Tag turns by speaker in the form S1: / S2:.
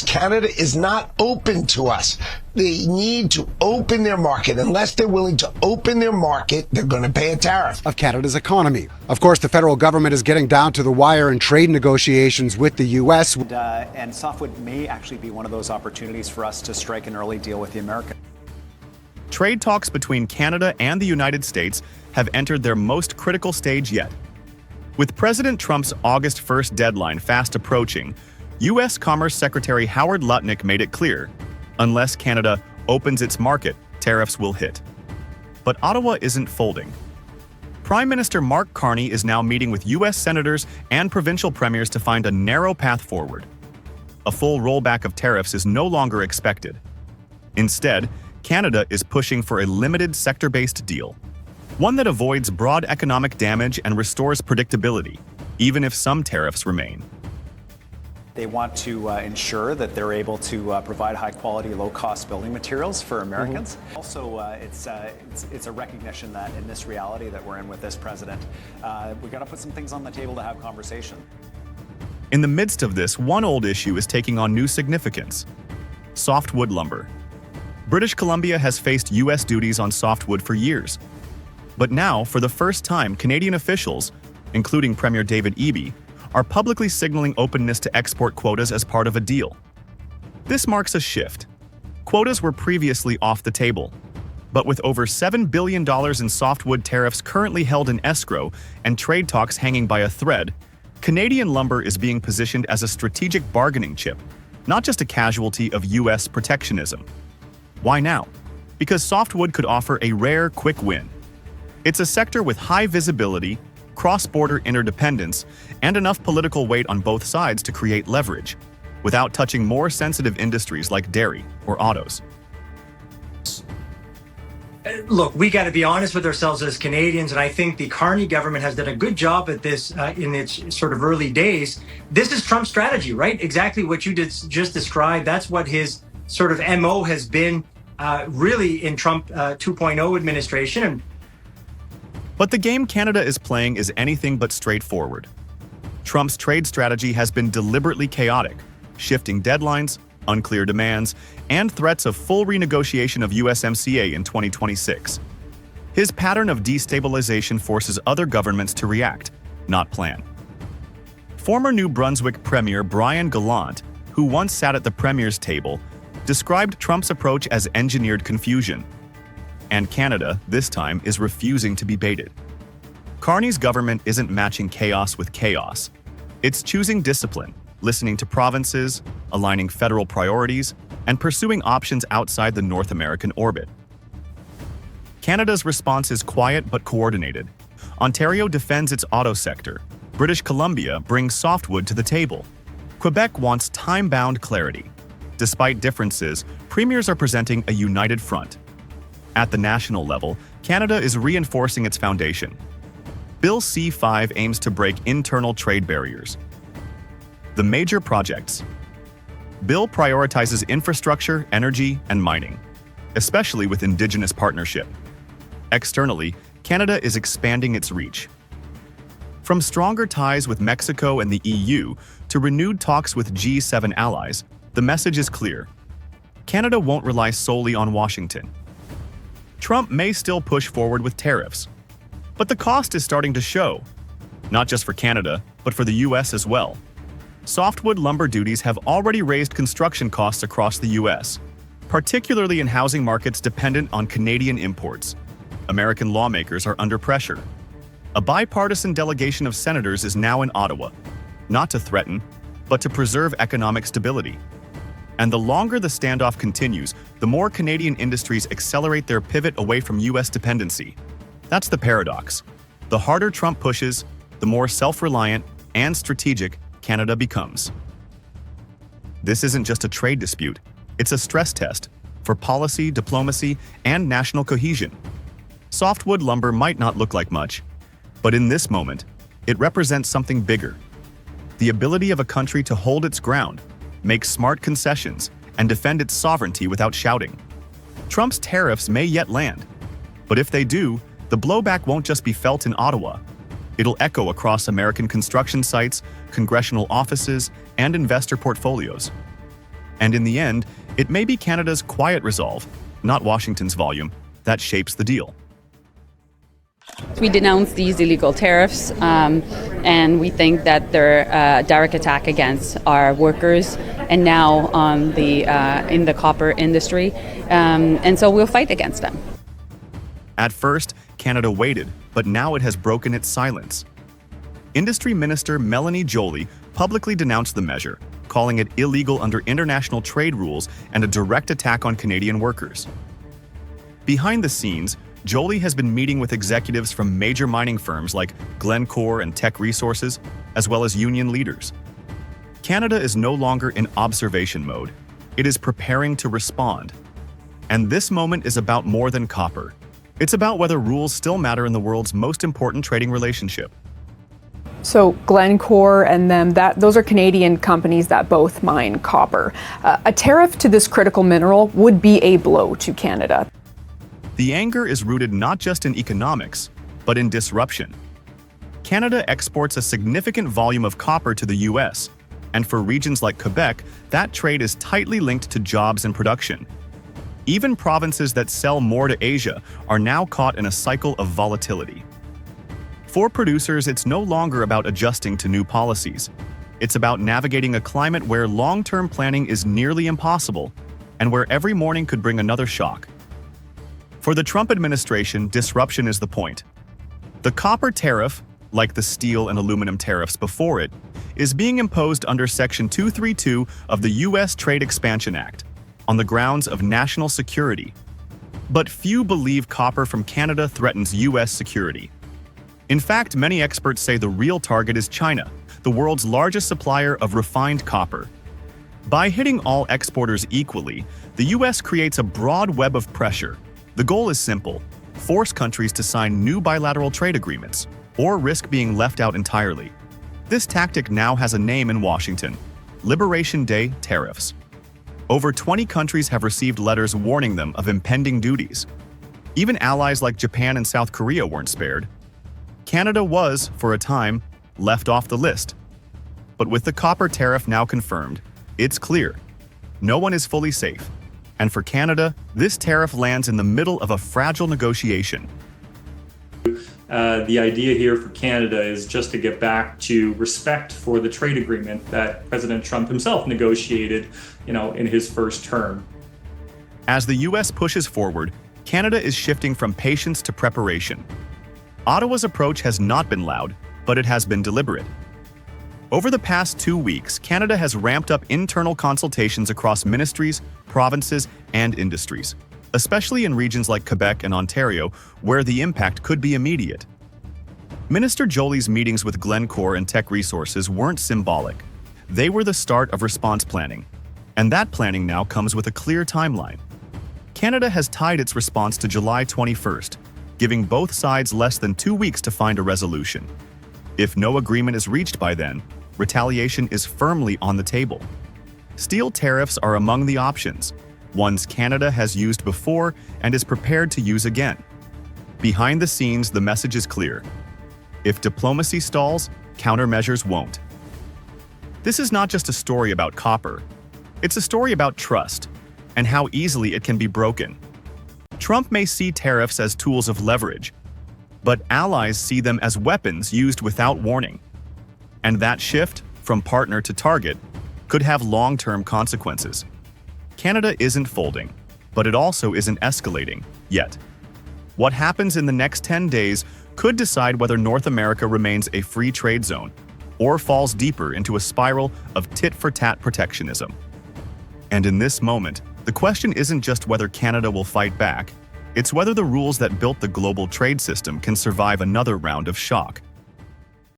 S1: Canada is not open to us. They need to open their market. Unless they're willing to open their market, they're going to pay a tariff.
S2: Of Canada's economy. Of course, the federal government is getting down to the wire in trade negotiations with the U.S.
S3: And softwood may actually be one of those opportunities for us to strike an early deal with the Americans.
S4: Trade talks between Canada and the United States have entered their most critical stage yet. With President Trump's August 1st deadline fast approaching, U.S. Commerce Secretary Howard Lutnick made it clear, unless Canada opens its market, tariffs will hit. But Ottawa isn't folding. Prime Minister Mark Carney is now meeting with U.S. senators and provincial premiers to find a narrow path forward. A full rollback of tariffs is no longer expected. Instead, Canada is pushing for a limited sector-based deal, one that avoids broad economic damage and restores predictability, even if some tariffs remain.
S3: They want to ensure that they're able to provide high-quality, low-cost building materials for Americans. Also, it's a recognition that in this reality that we're in with this president, we've got to put some things on the table to have conversation.
S4: In the midst of this, one old issue is taking on new significance: softwood lumber. British Columbia has faced U.S. duties on softwood for years. But now, for the first time, Canadian officials, including Premier David Eby, are publicly signaling openness to export quotas as part of a deal. This marks a shift. Quotas were previously off the table, but with over $7 billion in softwood tariffs currently held in escrow and trade talks hanging by a thread, Canadian lumber is being positioned as a strategic bargaining chip, not just a casualty of U.S. protectionism. Why now? Because softwood could offer a rare, quick win. It's a sector with high visibility, cross-border interdependence, and enough political weight on both sides to create leverage, without touching more sensitive industries like dairy or autos.
S5: Look, we got to be honest with ourselves as Canadians, and I think the Carney government has done a good job at this in its sort of early days. This is Trump's strategy, right? Exactly what you just described. That's what his sort of MO has been really in Trump 2.0 administration.
S4: But the game Canada is playing is anything but straightforward. Trump's trade strategy has been deliberately chaotic, shifting deadlines, unclear demands, and threats of full renegotiation of USMCA in 2026. His pattern of destabilization forces other governments to react, not plan. Former New Brunswick Premier Brian Gallant, who once sat at the Premier's table, described Trump's approach as engineered confusion. And Canada, this time, is refusing to be baited. Carney's government isn't matching chaos with chaos. It's choosing discipline, listening to provinces, aligning federal priorities, and pursuing options outside the North American orbit. Canada's response is quiet but coordinated. Ontario defends its auto sector. British Columbia brings softwood to the table. Quebec wants time-bound clarity. Despite differences, premiers are presenting a united front. At the national level, Canada is reinforcing its foundation. Bill C-5 aims to break internal trade barriers. The major projects. Bill prioritizes infrastructure, energy, and mining, especially with Indigenous partnership. Externally, Canada is expanding its reach. From stronger ties with Mexico and the EU to renewed talks with G7 allies, the message is clear. Canada won't rely solely on Washington. Trump may still push forward with tariffs, but the cost is starting to show, not just for Canada, but for the U.S. as well. Softwood lumber duties have already raised construction costs across the U.S., particularly in housing markets dependent on Canadian imports. American lawmakers are under pressure. A bipartisan delegation of senators is now in Ottawa, not to threaten, but to preserve economic stability. And the longer the standoff continues, the more Canadian industries accelerate their pivot away from U.S. dependency. That's the paradox. The harder Trump pushes, the more self-reliant and strategic Canada becomes. This isn't just a trade dispute, it's a stress test for policy, diplomacy, and national cohesion. Softwood lumber might not look like much, but in this moment, it represents something bigger. The ability of a country to hold its ground, make smart concessions, and defend its sovereignty without shouting. Trump's tariffs may yet land, but if they do, the blowback won't just be felt in Ottawa. It'll echo across American construction sites, congressional offices, and investor portfolios. And in the end, it may be Canada's quiet resolve, not Washington's volume, that shapes the deal.
S6: We denounce these illegal tariffs, and we think that they're a direct attack against our workers and now on in the copper industry, and so we'll fight against them.
S4: At first, Canada waited, but now it has broken its silence. Industry Minister Melanie Joly publicly denounced the measure, calling it illegal under international trade rules and a direct attack on Canadian workers. Behind the scenes, Joly has been meeting with executives from major mining firms like Glencore and Teck Resources, as well as union leaders. Canada is no longer in observation mode. It is preparing to respond. And this moment is about more than copper. It's about whether rules still matter in the world's most important trading relationship.
S7: So Glencore and them, those are Canadian companies that both mine copper. A tariff to this critical mineral would be a blow to Canada.
S4: The anger is rooted not just in economics, but in disruption. Canada exports a significant volume of copper to the US, and for regions like Quebec, that trade is tightly linked to jobs and production. Even provinces that sell more to Asia are now caught in a cycle of volatility. For producers, it's no longer about adjusting to new policies. It's about navigating a climate where long-term planning is nearly impossible, and where every morning could bring another shock. For the Trump administration, disruption is the point. The copper tariff, like the steel and aluminum tariffs before it, is being imposed under Section 232 of the U.S. Trade Expansion Act, on the grounds of national security. But few believe copper from Canada threatens U.S. security. In fact, many experts say the real target is China, the world's largest supplier of refined copper. By hitting all exporters equally, the U.S. creates a broad web of pressure. The goal is simple: force countries to sign new bilateral trade agreements, or risk being left out entirely. This tactic now has a name in Washington: Liberation Day tariffs. Over 20 countries have received letters warning them of impending duties. Even allies like Japan and South Korea weren't spared. Canada was, for a time, left off the list. But with the copper tariff now confirmed, it's clear: no one is fully safe. And for Canada, this tariff lands in the middle of a fragile negotiation.
S8: The idea here for Canada is just to get back to respect for the trade agreement that President Trump himself negotiated, in his first term.
S4: As the U.S. pushes forward, Canada is shifting from patience to preparation. Ottawa's approach has not been loud, but it has been deliberate. Over the past 2 weeks, Canada has ramped up internal consultations across ministries, provinces, and industries, especially in regions like Quebec and Ontario, where the impact could be immediate. Minister Joly's meetings with Glencore and Teck Resources weren't symbolic. They were the start of response planning. And that planning now comes with a clear timeline. Canada has tied its response to July 21st, giving both sides less than 2 weeks to find a resolution. If no agreement is reached by then, retaliation is firmly on the table. Steel tariffs are among the options, ones Canada has used before and is prepared to use again. Behind the scenes, the message is clear: if diplomacy stalls, countermeasures won't. This is not just a story about copper. It's a story about trust and how easily it can be broken. Trump may see tariffs as tools of leverage, but allies see them as weapons used without warning. And that shift, from partner to target, could have long-term consequences. Canada isn't folding, but it also isn't escalating yet. What happens in the next 10 days could decide whether North America remains a free trade zone or falls deeper into a spiral of tit-for-tat protectionism. And in this moment, the question isn't just whether Canada will fight back, it's whether the rules that built the global trade system can survive another round of shock.